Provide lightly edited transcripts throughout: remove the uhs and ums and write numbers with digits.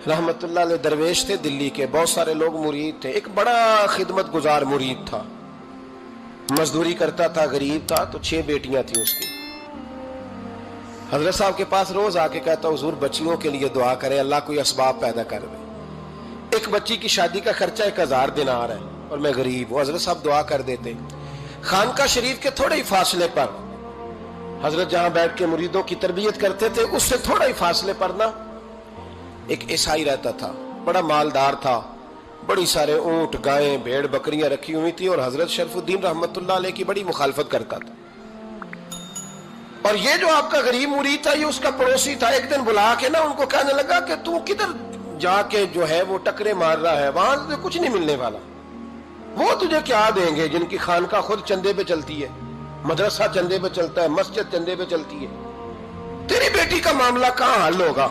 رحمت اللہ علیہ درویش تھے دلی کے، بہت سارے لوگ مرید تھے، ایک بڑا خدمت گزار مرید تھا، مزدوری کرتا تھا، غریب تھا، تو 6 بیٹیاں تھیں اس کی۔ حضرت صاحب کے پاس روز آ کے کہتا حضور بچیوں کے لیے دعا کرے، اللہ کوئی اسباب پیدا کر دے، ایک بچی کی شادی کا خرچہ 1000 دینار ہے اور میں غریب ہوں۔ حضرت صاحب دعا کر دیتے۔ خانقاہ شریف کے تھوڑے ہی فاصلے پر، حضرت جہاں بیٹھ کے مریدوں کی تربیت کرتے تھے، اس سے تھوڑا ہی فاصلے پر نا ایک عیسائی رہتا تھا، بڑا مالدار تھا، بڑی سارے اونٹ، گائیں، بھیڑ، بکریاں رکھی ہوئی تھی، اور حضرت شرف الدین رحمت اللہ علیہ کی بڑی مخالفت کرتا تھا۔ اور یہ جو آپ کا غریب مرید تھا، یہ اس کا پڑوسی تھا، ایک دن بلا کے نا ان کو کہنے لگا کہ تو کدھر جا کے جو ہے وہ ٹکرے مار رہا ہے، وہاں سے کچھ نہیں ملنے والا، وہ تجھے کیا دیں گے جن کی خانقاہ خود چندے پہ چلتی ہے، مدرسہ چندے پہ چلتا ہے، مسجد چندے پہ چلتی ہے، تیری بیٹی کا معاملہ کہاں حل ہوگا؟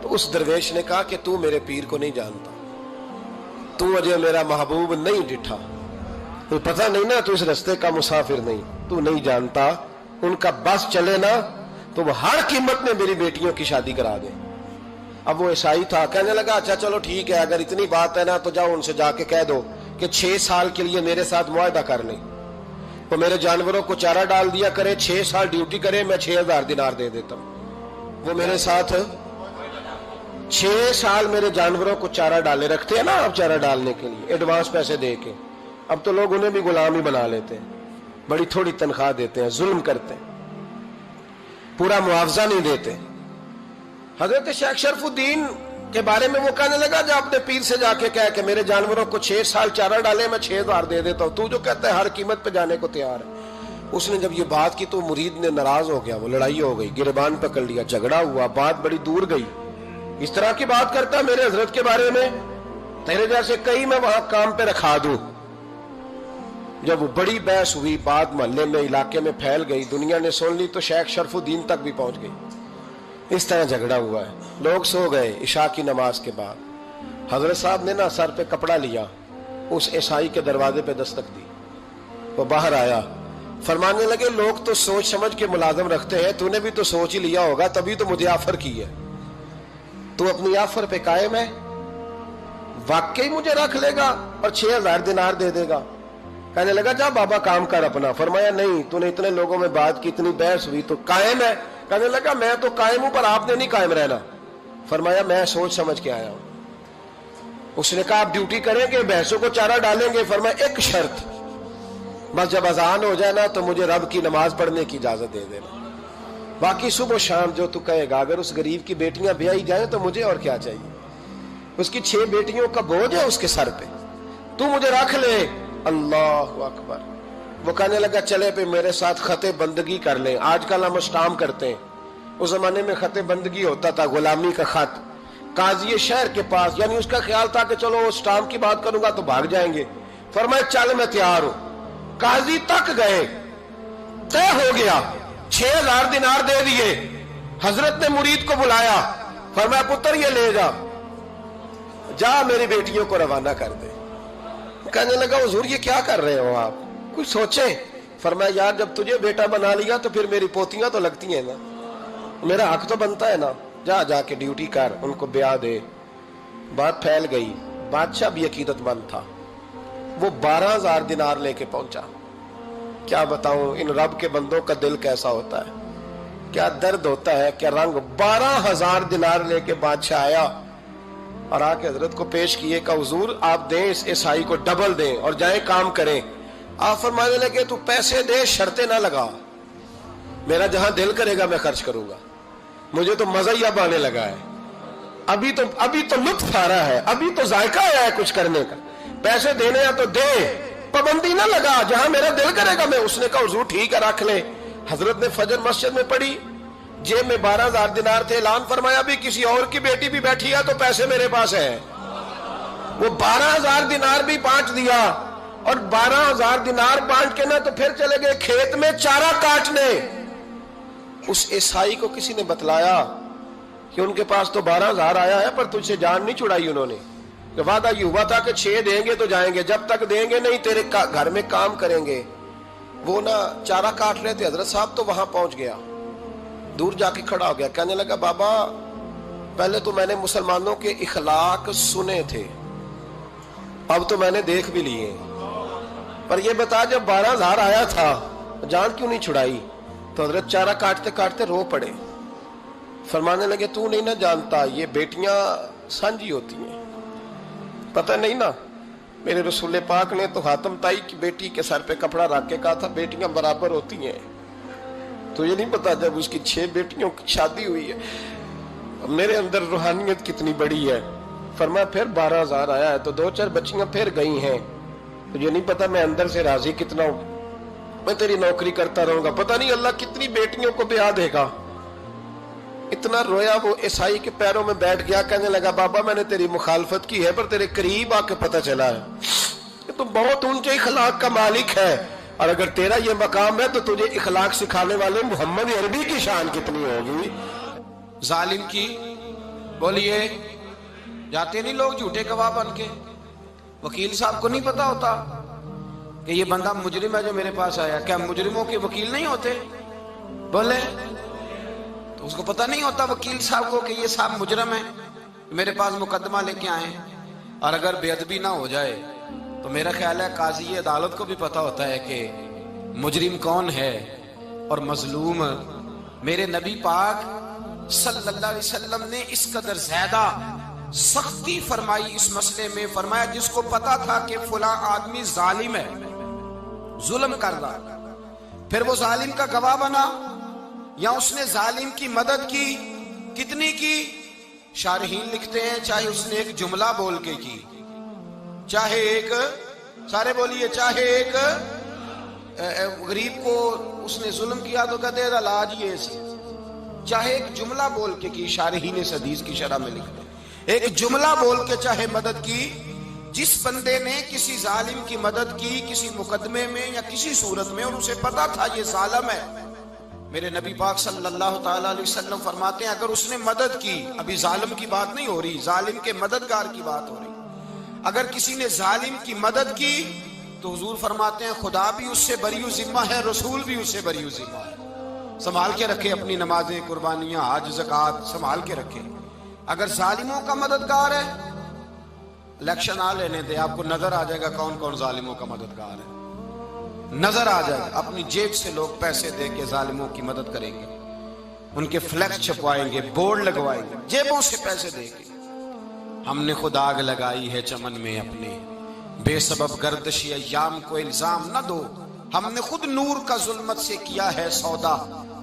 تو اس درویش نے کہا کہ تو میرے پیر کو نہیں جانتا، تو مجھے میرا محبوب نہیں ڈٹھا، تو پتہ نہیں نا، تو اس رستے کا مسافر نہیں، تو نہیں جانتا، ان کا بس چلے نا تو وہ ہر قیمت میں میری بیٹیوں کی شادی کرا دیں۔ اب وہ عیسائی تھا، کہنے لگا اچھا چلو ٹھیک ہے، اگر اتنی بات ہے نا تو جاؤ ان سے جا کے کہہ دو کہ 6 سال کے لیے میرے ساتھ معاہدہ کر لیں، وہ میرے جانوروں کو چارہ ڈال دیا کرے، 6 سال ڈیوٹی کرے، میں 6000 دینار دے دیتا ہوں۔ وہ میرے ساتھ 6 سال میرے جانوروں کو چارہ ڈالے، رکھتے ہیں نا آپ چارہ ڈالنے کے لیے ایڈوانس پیسے دے کے، اب تو لوگ انہیں بھی غلام ہی بنا لیتے ہیں، بڑی تھوڑی تنخواہ دیتے ہیں، ظلم کرتے ہیں، پورا معاوضہ نہیں دیتے۔ حضرت شیخ شرف الدین کے بارے میں وہ کہنے لگا جب اپنے پیر سے جا کے کہہ کہ میرے جانوروں کو 6 سال چارہ ڈالے، میں 6000 دے دیتا ہوں، تو جو کہتا ہے ہر قیمت پہ جانے کو تیار ہے۔ اس نے جب یہ بات کی تو مرید نے ناراض ہو گیا، وہ لڑائی ہو گئی، گریبان پکڑ لیا، جھگڑا ہوا، بات بڑی دور گئی، اس طرح کی بات کرتا میرے حضرت کے بارے میں، تیرے جیسے کئی میں وہاں کام پہ رکھا دوں۔ جب وہ بڑی بحث ہوئی، بات محلے میں، علاقے میں پھیل گئی، دنیا نے سن لی، تو شیخ شرف الدین تک بھی پہنچ گئی۔ اس طرح جھگڑا ہوا ہے، لوگ سو گئے عشاء کی نماز کے بعد۔ حضرت صاحب نے نا سر پہ کپڑا لیا، اس عیسائی کے دروازے پہ دستک دی، وہ باہر آیا، فرمانے لگے لوگ تو سوچ سمجھ کے ملازم رکھتے ہیں، تو نے بھی تو سوچ ہی لیا ہوگا، تبھی تو مجھے آفر کی ہے، تو اپنی آفر پہ قائم ہے، واقعی مجھے رکھ لے گا اور 6000 دینار دے دے گا؟ کہنے لگا جا بابا کام کر اپنا۔ فرمایا نہیں، تو نے اتنے لوگوں میں بات کی، اتنی بحث ہوئی، تو قائم ہے؟ کہنے لگا میں تو قائم ہوں، پر آپ نے نہیں قائم رہنا۔ فرمایا میں سوچ سمجھ کے آیا ہوں۔ اس نے کہا آپ ڈیوٹی کریں گے، بحثوں کو چارہ ڈالیں گے؟ فرمایا ایک شرط، بس جب اذان ہو جائے نا تو مجھے رب کی نماز پڑھنے کی اجازت دے دینا، باقی صبح و شام جو تو کہے گا۔ اگر اس غریب کی بیٹیاں بیائی جائیں تو مجھے اور کیا چاہیے، اس کی 6 بیٹیوں کا بوجھ ہے اس کے سر پہ، تو مجھے رکھ لے۔ اللہ اکبر۔ وہ کہنے لگا چلے پہ میرے ساتھ خط بندگی کر لیں، آج کل ہم اسٹامپ کرتے ہیں، اس زمانے میں خط بندگی ہوتا تھا، غلامی کا خط، قاضی شہر کے پاس، یعنی اس کا خیال تھا کہ چلو اسٹامپ کی بات کروں گا تو بھاگ جائیں گے۔ فرمایا چل میں تیار ہوں۔ قاضی تک گئے، طے ہو گیا، 6000 دینار دے دیے۔ حضرت نے مرید کو بلایا، فرمایا پتر یہ لے جا، جا میری بیٹیوں کو روانہ کر دے۔ کہنے لگا حضور یہ کیا کر رہے ہو آپ، کچھ سوچیں۔ فرمایا یار جب تجھے بیٹا بنا لیا تو پھر میری پوتیاں تو لگتی ہیں نا، میرا حق تو بنتا ہے نا، جا کے ڈیوٹی کر، ان کو بیاہ دے۔ بات پھیل گئی، بادشاہ بھی عقیدت مند تھا، وہ 12000 دینار لے کے پہنچا۔ کیا بتاؤں ان رب کے بندوں کا دل کیسا ہوتا ہے، کیا درد ہوتا ہے، کیا رنگ۔ 12000 دینار لے کے بادشاہ آیا اور آ کے حضرت کو پیش کیے کہ حضور آپ دیں اس عیسائی کو ڈبل دیں اور جائیں کام کریں۔ آپ فرمانے لگے تو پیسے دے، شرطیں نہ لگا، میرا جہاں دل کرے گا میں خرچ کروں گا، مجھے تو مزہ ہی اب آنے لگا ہے، ابھی تو لطف آ رہا ہے، ابھی تو ذائقہ آیا ہے کچھ کرنے کا، پیسے دینے ہیں تو دے، پابندی نہ لگا، جہاں میرا دل کرے گا میں۔ اس نے کہا حضور ٹھیک ہے رکھ لے۔ حضرت نے فجر مسجد میں پڑھی، جیب میں 12000 دینار تھے، اعلان فرمایا بھی کسی اور کی بیٹی بھی بیٹھی ہے تو پیسے میرے پاس ہیں۔ وہ 12000 دینار بھی بانٹ دیا، اور 12000 دینار بانٹ کے نا تو پھر چلے گئے کھیت میں چارہ کاٹنے۔ اس عیسائی کو کسی نے بتلایا کہ ان کے پاس تو 12000 آیا ہے، پر تجھ سے جان نہیں چھڑائی انہوں نے، کہ وعدہ یہ ہوا تھا کہ 6 دیں گے تو جائیں گے، جب تک دیں گے نہیں تیرے گھر میں کام کریں گے۔ وہ نا چارہ کاٹ رہے تھے، حضرت صاحب تو وہاں پہنچ گیا، دور جا کے کھڑا ہو گیا، کہنے لگا بابا پہلے تو میں نے مسلمانوں کے اخلاق سنے تھے، اب تو میں نے دیکھ بھی لیے، پر یہ بتا جب 12,000 آیا تھا جان کیوں نہیں چھڑائی؟ تو حضرت چارہ کاٹتے کاٹتے رو پڑے، فرمانے لگے تو نہیں نہ جانتا یہ بیٹیاں سانجھی ہوتی ہیں، پتہ نہیں نا، میرے رسول پاک نے تو حاتم تائی کی بیٹی کے سر پہ کپڑا رکھ کے کہا تھا بیٹیاں برابر ہوتی ہیں، تو یہ نہیں پتا جب اس کی 6 بیٹیوں کی شادی ہوئی ہے میرے اندر روحانیت کتنی بڑی ہے۔ فرمایا پھر 12,000 آیا ہے تو 2-4 بچیاں پھر گئی ہیں، تو یہ نہیں پتا میں اندر سے راضی کتنا ہوں، میں تیری نوکری کرتا رہوں گا، پتہ نہیں اللہ کتنی بیٹیوں کو بیاہ دے گا۔ اتنا رویا وہ عیسائی کے پیروں میں بیٹھ گیا، کہنے لگا بابا میں نے تیری مخالفت کی ہے پر تیرے قریب آ کے پتہ چلا ہے کہ تو بہت اونچے اخلاق کا مالک ہے، اور اگر تیرا یہ مقام ہے تو تجھے اخلاق سکھانے والے محمد عربی کی شان کتنی ہوگی۔ ظالم کی بولیے جاتے نہیں لوگ جھوٹے گواہ بن کے، وکیل صاحب کو نہیں پتا ہوتا کہ یہ بندہ مجرم ہے جو میرے پاس آیا، کیا مجرموں کے وکیل نہیں ہوتے؟ بولے تو اس کو پتہ نہیں ہوتا وکیل صاحب کو کہ یہ صاحب مجرم ہے، میرے پاس مقدمہ لے کے آئے، اور اگر بے ادبی نہ ہو جائے تو میرا خیال ہے قاضی عدالت کو بھی پتا ہوتا ہے کہ مجرم کون ہے اور مظلوم۔ میرے نبی پاک صلی اللہ علیہ وسلم نے اس قدر زیادہ سختی فرمائی اس مسئلے میں، فرمایا جس کو پتا تھا کہ فلاں آدمی ظالم ہے، ظلم کر رہا، پھر وہ ظالم کا گواہ بنا یا اس نے ظالم کی مدد کی، کتنی کی؟ شارحین لکھتے ہیں چاہے اس نے ایک جملہ بول کے کی، چاہے ایک، سارے بولیے، چاہے ایک غریب کو اس نے ظلم کیا تو کہتے ہیں لاج یہ سی، چاہے ایک جملہ بول کے کی، شارحین اس حدیث کی شرح میں لکھتے ہیں ایک جملہ بول کے چاہے مدد کی، جس بندے نے کسی ظالم کی مدد کی کسی مقدمے میں یا کسی صورت میں اور اسے پتا تھا یہ ظالم ہے، میرے نبی پاک صلی اللہ تعالی علیہ وسلم فرماتے ہیں اگر اس نے مدد کی، ابھی ظالم کی بات نہیں ہو رہی، ظالم کے مددگار کی بات ہو رہی، اگر کسی نے ظالم کی مدد کی تو حضور فرماتے ہیں خدا بھی اس سے بری و ذمہ ہے، رسول بھی اس سے بری و ذمہ ہے۔ سنبھال کے رکھے اپنی نمازیں، قربانیاں، حج، زکوٰۃ سنبھال کے رکھے۔ اگر ظالموں کا مددگار ہے، الیکشن آ لینے دے، آپ کو نظر آ جائے گا کون کون ظالموں کا مددگار ہے، نظر آ جائے گا۔ اپنی جیب سے لوگ پیسے دے کے ظالموں کی مدد کریں گے، ان کے فلیکس چھپوائیں گے، بورڈ لگوائیں گے، جیبوں سے پیسے دے کے۔ ہم نے خود آگ لگائی ہے چمن میں اپنے، بے سبب گردشی ایام کو الزام نہ دو، ہم نے خود نور کا ظلمت سے کیا ہے سودا،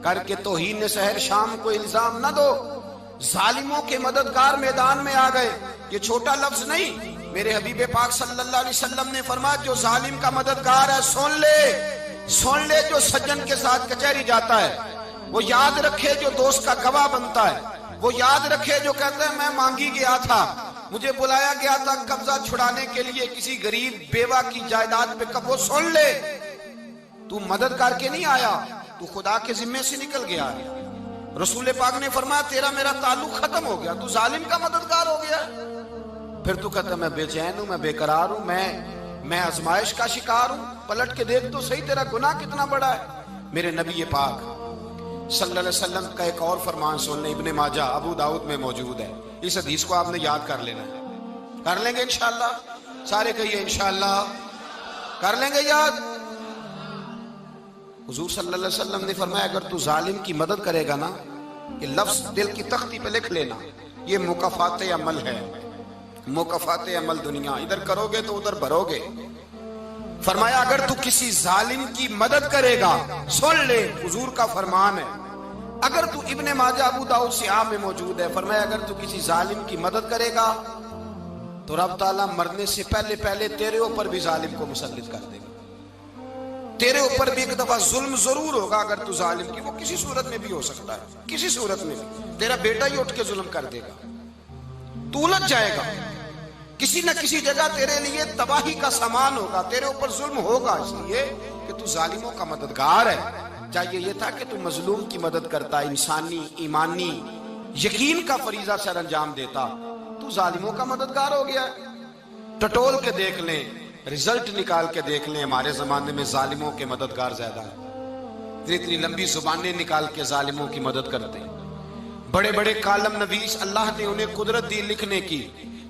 کر کے توہین سحر شام کو الزام نہ دو۔ ظالموں کے مددگار میدان میں آ گئے، یہ چھوٹا لفظ نہیں، میرے حبیب پاک صلی اللہ علیہ وسلم نے فرمایا جو ظالم کا مددگار ہے سن لے جو سجن کے ساتھ کچہری جاتا ہے، وہ یاد رکھے جو دوست کا گواہ بنتا ہے، وہ یاد رکھے جو کہتا ہے میں مانگی گیا تھا، مجھے بلایا گیا تھا قبضہ چھڑانے کے لیے کسی غریب بیوہ کی جائیداد پہ، کب وہ سن لے تو مدد کر کے نہیں آیا، تو خدا کے ذمے سے نکل گیا۔ رسول پاک نے فرمایا تیرا میرا تعلق ختم ہو گیا، تو ظالم کا مددگار ہو گیا، پھر تو کہتا میں بے چین ہوں، میں بے قرار ہوں، میں آزمائش کا شکار ہوں، پلٹ کے دیکھ تو صحیح تیرا گناہ کتنا بڑا ہے۔ میرے نبی پاک صلی اللہ علیہ وسلم کا ایک اور فرمان سن لیں، ابن ماجہ ابو داؤد میں موجود ہے، اس حدیث کو آپ نے یاد کر لینا ہے، کر لیں گے انشاءاللہ، سارے کہیے انشاءاللہ، کر لیں گے یاد۔ حضور صلی اللہ علیہ وسلم نے فرمایا اگر تو ظالم کی مدد کرے گا نا، یہ لفظ دل کی تختی پہ لکھ لینا، یہ مکافات عمل ہے، مکافات عمل دنیا، ادھر کرو گے تو ادھر بھرو گے۔ فرمایا اگر تو کسی ظالم کی مدد کرے گا، سن لے حضور کا فرمان ہے، اگر تو ابن ماجہ ابو داؤد سیاہ میں موجود ہے، فرمایا اگر تو کسی ظالم کی مدد کرے گا تو رب تعالیٰ مرنے سے پہلے پہلے تیرے اوپر بھی ظالم کو مسلط کر دے گا، تیرے اوپر بھی ایک دفعہ ظلم ضرور ہوگا اگر تو ظالم کی، وہ کسی صورت میں بھی ہو سکتا ہے، کسی صورت میں بھی، تیرا بیٹا ہی اٹھ کے ظلم کر دے گا، تو الجھ جائے گا، کسی نہ کسی جگہ تیرے لیے تباہی کا سامان ہوگا، تیرے اوپر ظلم ہوگا، اس لیے کہ تو ظالموں کا مددگار ہے۔ چاہیے یہ تھا کہ تو مظلوم کی مدد کرتا، انسانی ایمانی یقین کا فریضہ سر انجام دیتا، تو ظالموں کا مددگار ہو گیا۔ ٹٹول کے دیکھ لیں، رزلٹ نکال کے دیکھ لیں، ہمارے زمانے میں ظالموں کے مددگار زیادہ ہیں، اتنی لمبی زبانیں نکال کے ظالموں کی مدد کرتے ہیں، بڑے بڑے کالم نویس اللہ نے انہیں قدرت دی لکھنے کی،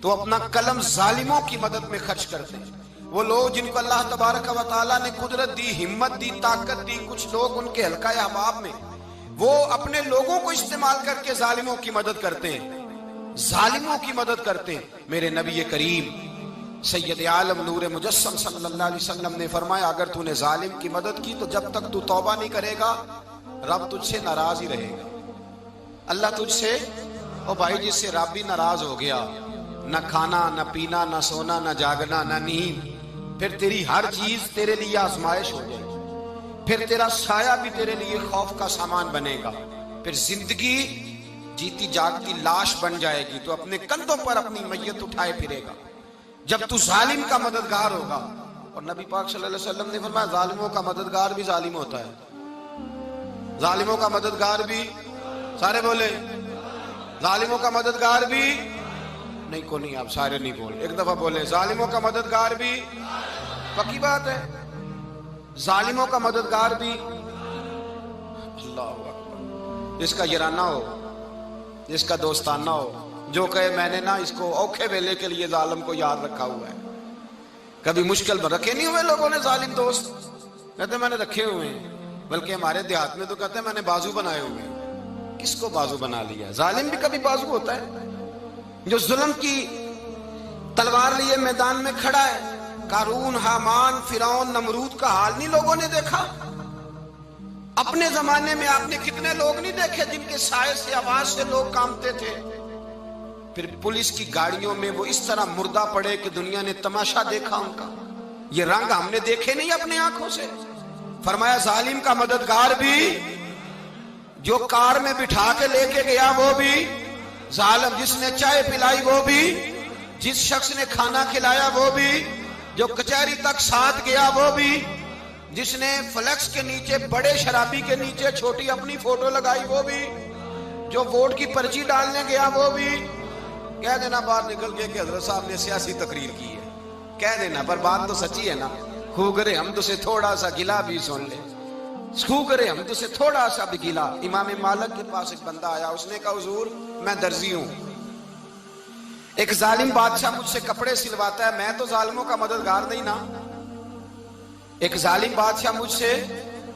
تو اپنا قلم ظالموں کی مدد میں خرچ کرتے ہیں۔ وہ لوگ جن کو اللہ تبارک و تعالیٰ نے قدرت دی، ہمت دی، طاقت دی، کچھ لوگ ان کے حلقہ احباب میں، وہ اپنے لوگوں کو استعمال کر کے ظالموں کی مدد کرتے ہیں، ظالموں کی مدد کرتے ہیں۔ میرے نبی کریم سید عالم نور مجسم صلی اللہ علیہ وسلم نے فرمایا اگر تو نے ظالم کی مدد کی تو جب تک تو توبہ نہیں کرے گا رب تجھ سے ناراض ہی رہے گا۔ اللہ تجھ سے، او بھائی جس سے رب بھی ناراض ہو گیا، نہ کھانا نہ پینا نہ سونا نہ جاگنا نہ نیند، پھر تیری ہر چیز تیرے لیے آزمائش ہو جائے گی، پھر تیرا سایہ بھی تیرے لیے خوف کا سامان بنے گا، پھر زندگی جیتی جاگتی لاش بن جائے گی، تو اپنے کندھوں پر اپنی میت اٹھائے پھرے گا جب تو ظالم کا مددگار ہوگا۔ اور نبی پاک صلی اللہ علیہ وسلم نے فرمایا ظالموں کا مددگار بھی ظالم ہوتا ہے، ظالموں کا مددگار بھی، سارے بولے ظالموں کا مددگار بھی نہیں، کو نہیں، آپ سارے نہیں بولے، ایک دفعہ بولے ظالموں کا مددگار بھی، پکی بات ہے، ظالموں کا مددگار بھی۔ اللہ اکبر، جس کا یارانہ ہو، جس کا دوستانہ ہو، جو کہے میں نے نا اس کو اوکھے ویلے کے لیے ظالم کو یاد رکھا ہوا ہے۔ کبھی مشکل میں رکھے نہیں ہوئے لوگوں نے ظالم دوست، کہتے میں نے رکھے ہوئے ہیں، بلکہ ہمارے دیہات میں تو کہتے ہیں میں نے بازو بنائے ہوئے ہیں۔ کس کو بازو بنا لیا؟ ظالم بھی کبھی بازو ہوتا ہے، جو ظلم کی تلوار لیے میدان میں کھڑا ہے۔ قارون، حامان، فرعون، نمرود کا حال نہیں لوگوں نے دیکھا؟ اپنے زمانے میں آپ نے کتنے لوگ نہیں دیکھے جن کے سائے سے، آواز سے لوگ کانپتے تھے؟ پھر پولیس کی گاڑیوں میں وہ اس طرح مردہ پڑے کہ دنیا نے تماشا دیکھا ان کا۔ یہ رنگ ہم نے دیکھے نہیں اپنے آنکھوں سے۔ فرمایا ظالم کا مددگار بھی، جو کار میں بٹھا کے لے کے گیا وہ بھی ظالم، جس نے چائے پلائی وہ بھی، جس شخص نے کھانا کھلایا وہ بھی، جو کچہری تک ساتھ گیا وہ بھی، جس نے فلیکس کے نیچے، بڑے شرابی کے نیچے چھوٹی اپنی فوٹو لگائی وہ بھی، جو ووٹ کی پرچی ڈالنے گیا وہ بھی۔ کہہ دینا باہر نکل کے کہ حضرت صاحب نے سیاسی تقریر کی ہے، کہہ دینا، پر بات تو سچی ہے نا۔ خو کرے ہم تو سے تھوڑا سا گلا بھی سن لے، خو کرے ہم تو سے تھوڑا سا بھی گلا۔ امام مالک کے پاس ایک بندہ آیا، اس نے کہا حضور میں درزی ہوں، ایک ظالم بادشاہ مجھ سے کپڑے سلواتا ہے، میں تو ظالموں کا مددگار نہیں نا۔ ایک ظالم بادشاہ مجھ سے،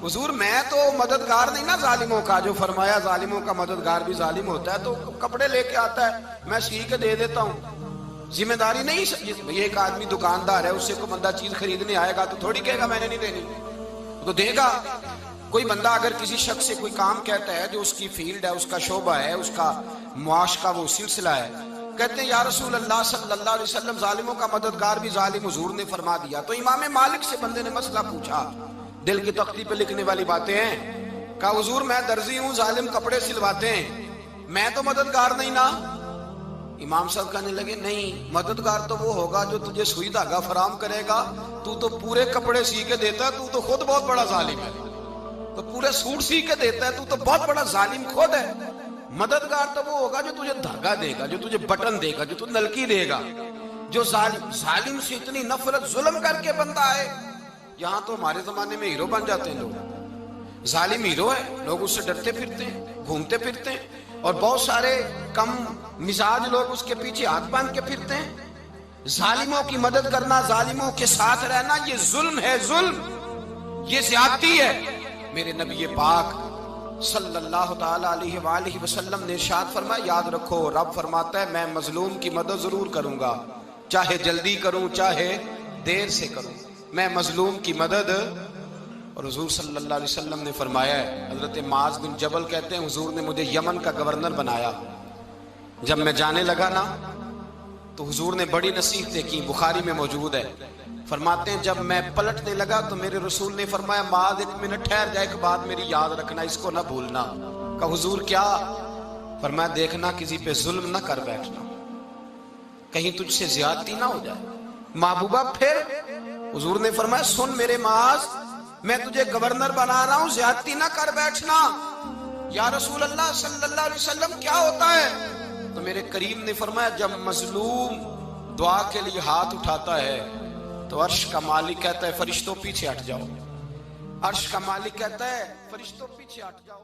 حضور میں تو مددگار نہیں نا ظالموں کا، جو فرمایا ظالموں کا مددگار بھی ظالم ہوتا ہے، تو کپڑے لے کے آتا ہے میں سی کے دے دیتا ہوں، ذمہ داری نہیں۔ یہ ایک آدمی دکاندار ہے، اس سے کوئی بندہ چیز خریدنے آئے گا تو تھوڑی کہے گا میں نے نہیں دینی، تو دے گا۔ کوئی بندہ اگر کسی شخص سے کوئی کام کہتا ہے جو اس کی فیلڈ ہے، اس کا شعبہ ہے، اس کا معاش کا وہ سلسلہ ہے، کہتے ہیں یا رسول اللہ صلی اللہ علیہ وسلم ظالموں کا مددگار بھی ظالم، حضور نے فرما دیا۔ تو امام مالک سے بندے نے مسئلہ پوچھا، دل کی تختی پہ لکھنے والی باتیں ہیں، کہا حضور میں درزی ہوں، ظالم کپڑے سلواتے ہیں، میں تو مددگار نہیں نا۔ امام صاحب کہنے لگے نہیں، مددگار تو وہ ہوگا جو تجھے سوئی دھاگا فراہم کرے گا، تو پورے کپڑے سی کے دیتا ہے، تو خود بہت بڑا ظالم ہے، تو پورے سوٹ سی کے دیتا ہے، تو بہت بڑا ظالم خود ہے۔ مددگار تو وہ ہوگا جو تجھے دھاگا دے گا، جو تجھے بٹن دے گا، جو تجھے نلکی دے گا۔ جو ظالم سے اتنی نفرت، ظلم کر کے بندہ آئے، یہاں تو ہمارے زمانے میں ہیرو بن جاتے ہیں لوگ، ظالم ہیرو ہے، لوگ اس سے ڈرتے پھرتے ہیں، گھومتے پھرتے ہیں، اور بہت سارے کم مزاج لوگ اس کے پیچھے ہاتھ باندھ کے پھرتے ہیں۔ ظالموں کی مدد کرنا، ظالموں کے ساتھ رہنا، یہ ظلم ہے، ظلم، یہ زیادتی ہے۔ میرے نبی پاک صلی اللہ تعالی علیہ وآلہ وسلم نے ارشاد فرمایا یاد رکھو، رب فرماتا ہے میں مظلوم کی مدد ضرور کروں گا، چاہے جلدی کروں چاہے دیر سے کروں، میں مظلوم کی مدد۔ اور حضور صلی اللہ علیہ وسلم نے فرمایا ہے، حضرت معاذ بن جبل کہتے ہیں حضور نے مجھے یمن کا گورنر بنایا، جب میں جانے لگا نا تو حضور نے بڑی نصیحتیں کی، بخاری میں موجود ہے، فرماتے ہیں جب میں پلٹنے لگا تو میرے رسول نے فرمایا معاذ ایک منٹ ٹھہر جا، ایک بات میری یاد رکھنا، اس کو نہ بھولنا۔ کہا حضور کیا؟ فرمایا دیکھنا کسی پہ ظلم نہ کر بیٹھنا، کہیں تجھ سے زیادتی نہ ہو جائے۔ محبوبہ پھر حضور نے فرمایا سن میرے معاذ، میں تجھے گورنر بنا رہا ہوں، زیادتی نہ کر بیٹھنا۔ یا رسول اللہ صلی اللہ علیہ وسلم کیا ہوتا ہے؟ تو میرے کریم نے فرمایا جب مظلوم دعا کے لیے ہاتھ اٹھاتا ہے تو عرش کا مالک کہتا ہے فرشتوں پیچھے ہٹ جاؤ، عرش کا مالک کہتا ہے فرشتوں پیچھے ہٹ جاؤ۔